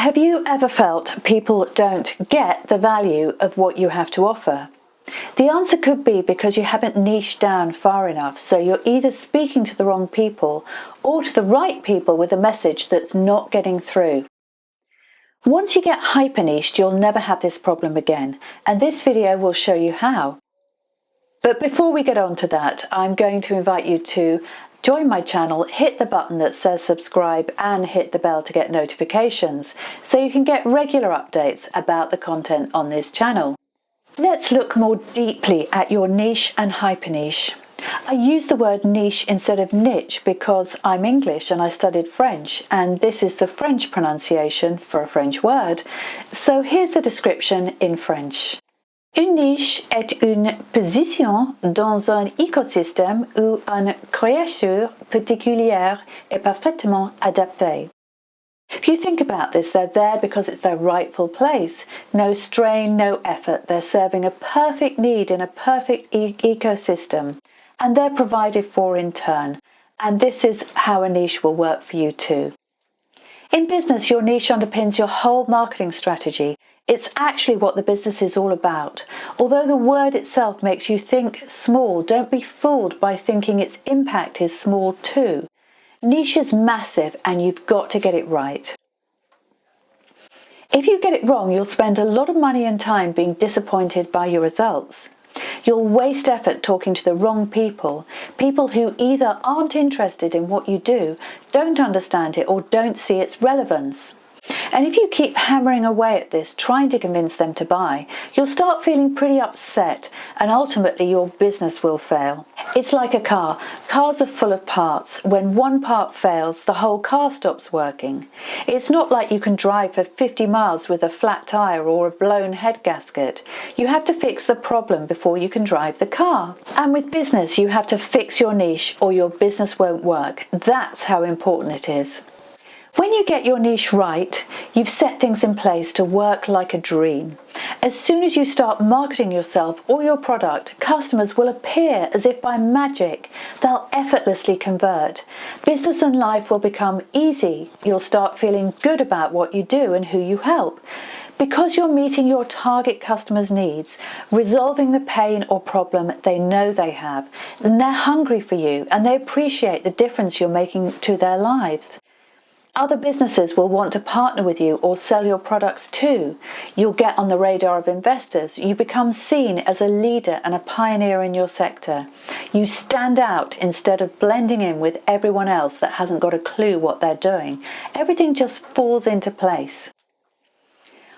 Have you ever felt people don't get the value of what you have to offer? The answer could be because you haven't niched down far enough, so you're either speaking to the wrong people or to the right people with a message that's not getting through. Once you get hyper-niched, you'll never have this problem again, and this video will show you how. But before we get on to that, I'm going to invite you to join my channel, hit the button that says subscribe and hit the bell to get notifications so you can get regular updates about the content on this channel. Let's look more deeply at your niche and hyper niche. I use the word niche instead of niche because I'm English and I studied French, and this is the French pronunciation for a French word. So here's the description in French. Une niche est une position dans un écosystème où une créature particulière est parfaitement adaptée. If you think about this, they're there because it's their rightful place. No strain, no effort. They're serving a perfect need in a perfect ecosystem, and they're provided for in turn. And this is how a niche will work for you too. In business, your niche underpins your whole marketing strategy. It's actually what the business is all about. Although the word itself makes you think small, don't be fooled by thinking its impact is small too. Niche is massive and you've got to get it right. If you get it wrong, you'll spend a lot of money and time being disappointed by your results. You'll waste effort talking to the wrong people, people who either aren't interested in what you do, don't understand it, or don't see its relevance. And if you keep hammering away at this, trying to convince them to buy, you'll start feeling pretty upset and ultimately your business will fail. It's like a car. Cars are full of parts. When one part fails, the whole car stops working. It's not like you can drive for 50 miles with a flat tire or a blown head gasket. You have to fix the problem before you can drive the car. And with business, you have to fix your niche or your business won't work. That's how important it is. When you get your niche right, you've set things in place to work like a dream. As soon as you start marketing yourself or your product, customers will appear as if by magic. They'll effortlessly convert. Business and life will become easy. You'll start feeling good about what you do and who you help. Because you're meeting your target customers' needs, resolving the pain or problem they know they have, then they're hungry for you and they appreciate the difference you're making to their lives. Other businesses will want to partner with you or sell your products too. You'll get on the radar of investors. You become seen as a leader and a pioneer in your sector. You stand out instead of blending in with everyone else that hasn't got a clue what they're doing. Everything just falls into place.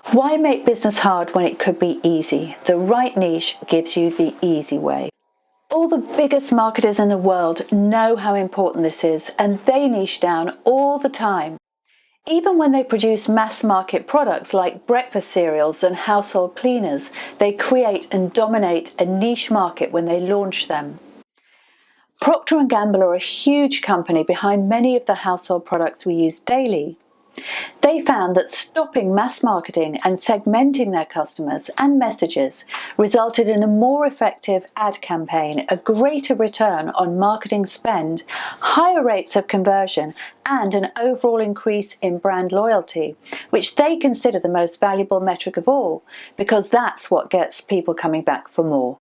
Why make business hard when it could be easy? The right niche gives you the easy way. All the biggest marketers in the world know how important this is, and they niche down all the time. Even when they produce mass market products like breakfast cereals and household cleaners, they create and dominate a niche market when they launch them. Procter & Gamble are a huge company behind many of the household products we use daily. They found that stopping mass marketing and segmenting their customers and messages resulted in a more effective ad campaign, a greater return on marketing spend, higher rates of conversion, and an overall increase in brand loyalty, which they consider the most valuable metric of all, because that's what gets people coming back for more.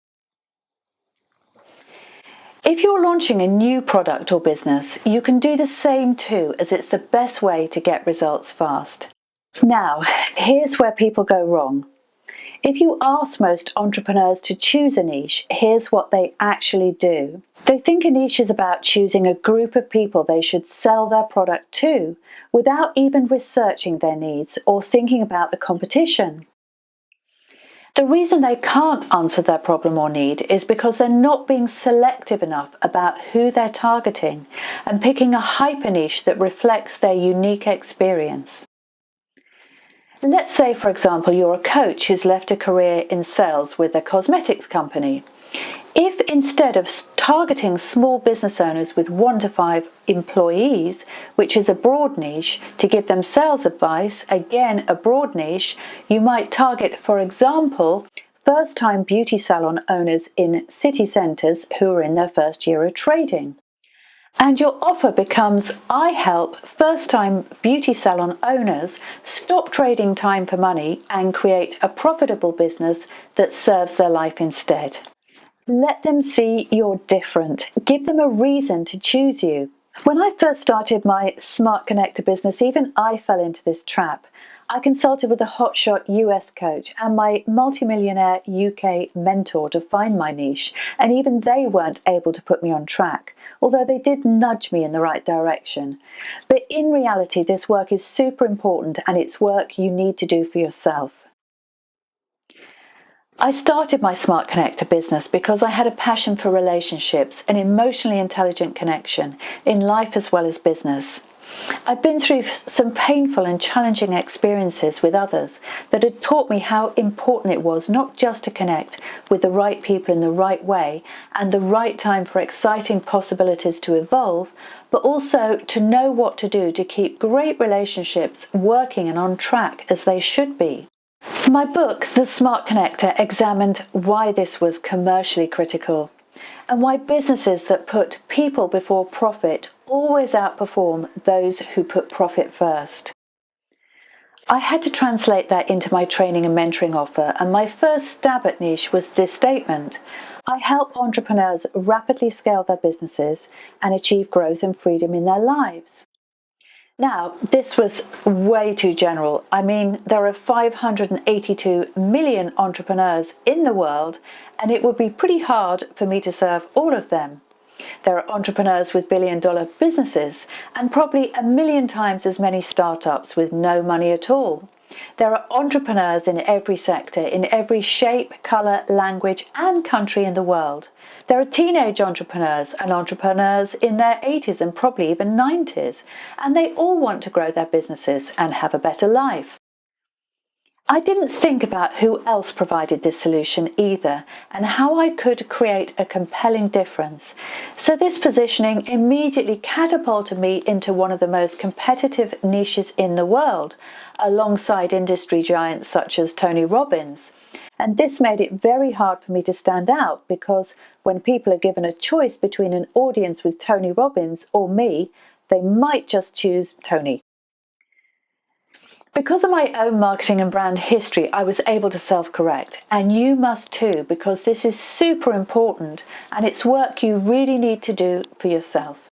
If you're launching a new product or business, you can do the same too, as it's the best way to get results fast. Now, here's where people go wrong. If you ask most entrepreneurs to choose a niche, here's what they actually do. They think a niche is about choosing a group of people they should sell their product to, without even researching their needs or thinking about the competition. The reason they can't answer their problem or need is because they're not being selective enough about who they're targeting and picking a hyper niche that reflects their unique experience. Let's say, for example, you're a coach who's left a career in sales with a cosmetics company. If instead of targeting small business owners with 1 to 5 employees, which is a broad niche, to give them sales advice, again a broad niche, you might target, for example, first-time beauty salon owners in city centres who are in their first year of trading. And your offer becomes, I help first-time beauty salon owners stop trading time for money and create a profitable business that serves their life instead. Let them see you're different. Give them a reason to choose you. When I first started my Smart Connector business, even I fell into this trap. I consulted with a hotshot US coach and my multimillionaire UK mentor to find my niche, and even they weren't able to put me on track, although they did nudge me in the right direction. But in reality, this work is super important and it's work you need to do for yourself. I started my Smart Connector business because I had a passion for relationships and emotionally intelligent connection in life as well as business. I've been through some painful and challenging experiences with others that had taught me how important it was not just to connect with the right people in the right way and the right time for exciting possibilities to evolve, but also to know what to do to keep great relationships working and on track as they should be. My book, The Smart Connector, examined why this was commercially critical and why businesses that put people before profit always outperform those who put profit first. I had to translate that into my training and mentoring offer, and my first stab at niche was this statement: I help entrepreneurs rapidly scale their businesses and achieve growth and freedom in their lives. Now, this was way too general. I mean, there are 582 million entrepreneurs in the world, and it would be pretty hard for me to serve all of them. There are entrepreneurs with billion-dollar businesses, and probably a million times as many startups with no money at all. There are entrepreneurs in every sector, in every shape, colour, language and country in the world. There are teenage entrepreneurs and entrepreneurs in their 80s and probably even 90s, and they all want to grow their businesses and have a better life. I didn't think about who else provided this solution either, and how I could create a compelling difference. So this positioning immediately catapulted me into one of the most competitive niches in the world, alongside industry giants such as Tony Robbins. And this made it very hard for me to stand out, because when people are given a choice between an audience with Tony Robbins or me, they might just choose Tony. Because of my own marketing and brand history, I was able to self-correct, and you must too, because this is super important and it's work you really need to do for yourself.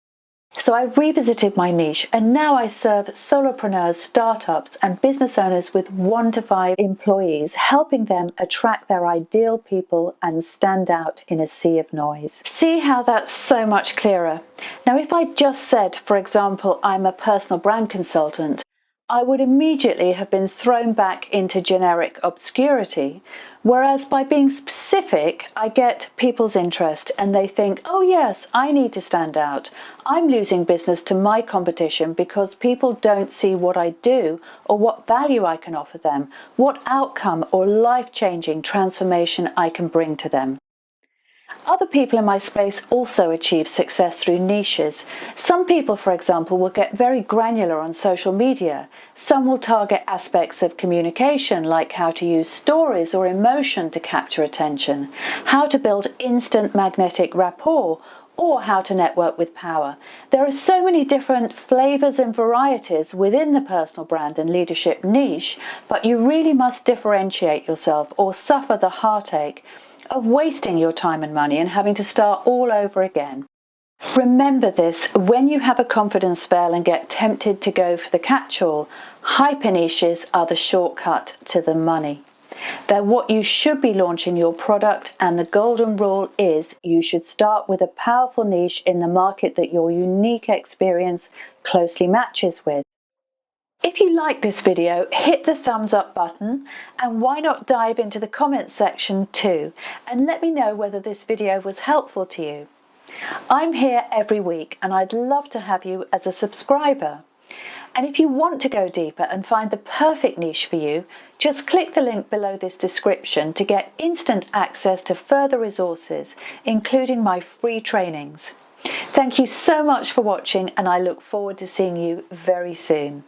So I revisited my niche, and now I serve solopreneurs, startups and business owners with 1 to 5 employees, helping them attract their ideal people and stand out in a sea of noise. See how that's so much clearer? Now, if I just said, for example, I'm a personal brand consultant, I would immediately have been thrown back into generic obscurity. Whereas by being specific, I get people's interest and they think, oh yes, I need to stand out. I'm losing business to my competition because people don't see what I do or what value I can offer them, what outcome or life-changing transformation I can bring to them. Other people in my space also achieve success through niches. Some people, for example, will get very granular on social media. Some will target aspects of communication, like how to use stories or emotion to capture attention, how to build instant magnetic rapport, or how to network with power. There are so many different flavors and varieties within the personal brand and leadership niche, but you really must differentiate yourself or suffer the heartache of wasting your time and money and having to start all over again. Remember this when you have a confidence spell and get tempted to go for the catch-all. Hyper niches are the shortcut to the money. They're what you should be launching your product, and the golden rule is you should start with a powerful niche in the market that your unique experience closely matches with. If you like this video, hit the thumbs up button, and why not dive into the comments section too and let me know whether this video was helpful to you. I'm here every week and I'd love to have you as a subscriber. And if you want to go deeper and find the perfect niche for you, just click the link below this description to get instant access to further resources, including my free trainings. Thank you so much for watching, and I look forward to seeing you very soon.